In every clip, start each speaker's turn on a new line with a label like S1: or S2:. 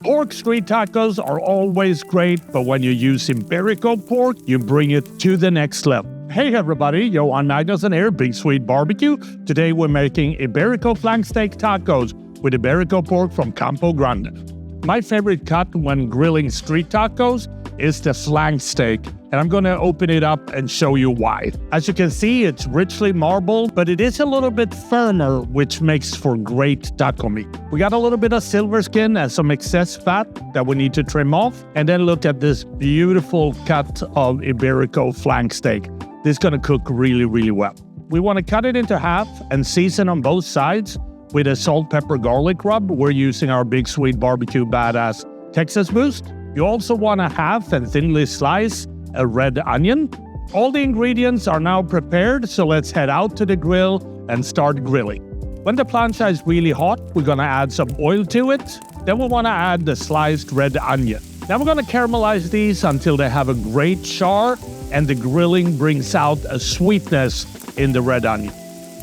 S1: Pork street tacos are always great, but when you use Iberico pork, you bring it to the next level. Hey everybody, Johan Magnusson here, Big Swede Barbecue. Today we're making Iberico Flank Steak Tacos with Iberico pork from Campo Grande. My favorite cut when grilling street tacos is the flank steak, and I'm gonna open it up and show you why. As you can see, it's richly marbled, but it is a little bit firmer, which makes for great taco meat. We got a little bit of silver skin and some excess fat that we need to trim off, and then look at this beautiful cut of Iberico flank steak. This is gonna cook really, really well. We wanna cut it into half and season on both sides with a salt, pepper, garlic rub. We're using our Big Swede Barbecue Badass Texas Boost. You also want to half and thinly slice a red onion. All the ingredients are now prepared, so let's head out to the grill and start grilling. When the plancha is really hot, we're going to add some oil to it. Then we want to add the sliced red onion. Now we're going to caramelize these until they have a great char and the grilling brings out a sweetness in the red onion.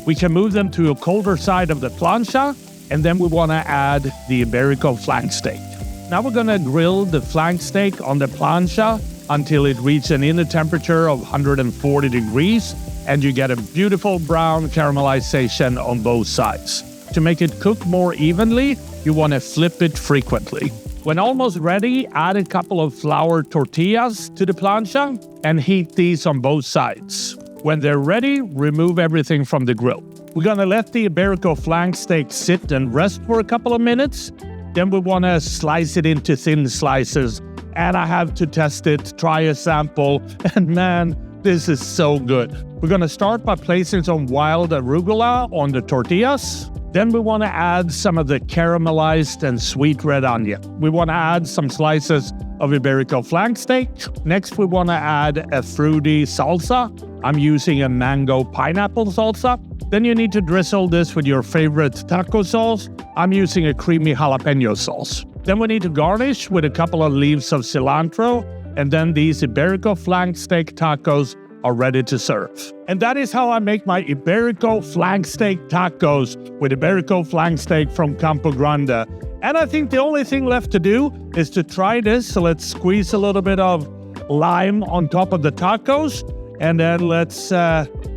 S1: We can move them to a colder side of the plancha, and then we want to add the Iberico flank steak. Now we're going to grill the flank steak on the plancha until it reaches an inner temperature of 140 degrees, and you get a beautiful brown caramelization on both sides. To make it cook more evenly, you want to flip it frequently. When almost ready, add a couple of flour tortillas to the plancha and heat these on both sides. When they're ready, remove everything from the grill. We're gonna let the Iberico flank steak sit and rest for a couple of minutes. Then we wanna slice it into thin slices. And I have to test it, try a sample, and man, this is so good. We're gonna start by placing some wild arugula on the tortillas. Then we wanna add some of the caramelized and sweet red onion. We wanna add some slices of Iberico flank steak. Next, we wanna add a fruity salsa. I'm using a mango pineapple salsa. Then you need to drizzle this with your favorite taco sauce. I'm using a creamy jalapeno sauce. Then we need to garnish with a couple of leaves of cilantro. And then these Iberico flank steak tacos are ready to serve. And that is how I make my Iberico flank steak tacos with Iberico flank steak from Campo Grande. And I think the only thing left to do is to try this. So let's squeeze a little bit of lime on top of the tacos. And then let's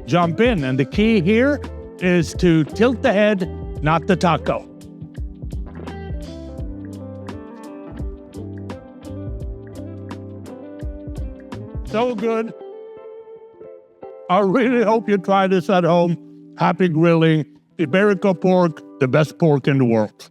S1: jump in. And the key here is to tilt the head, not the taco. So good. I really hope you try this at home. Happy grilling. Iberico pork, the best pork in the world.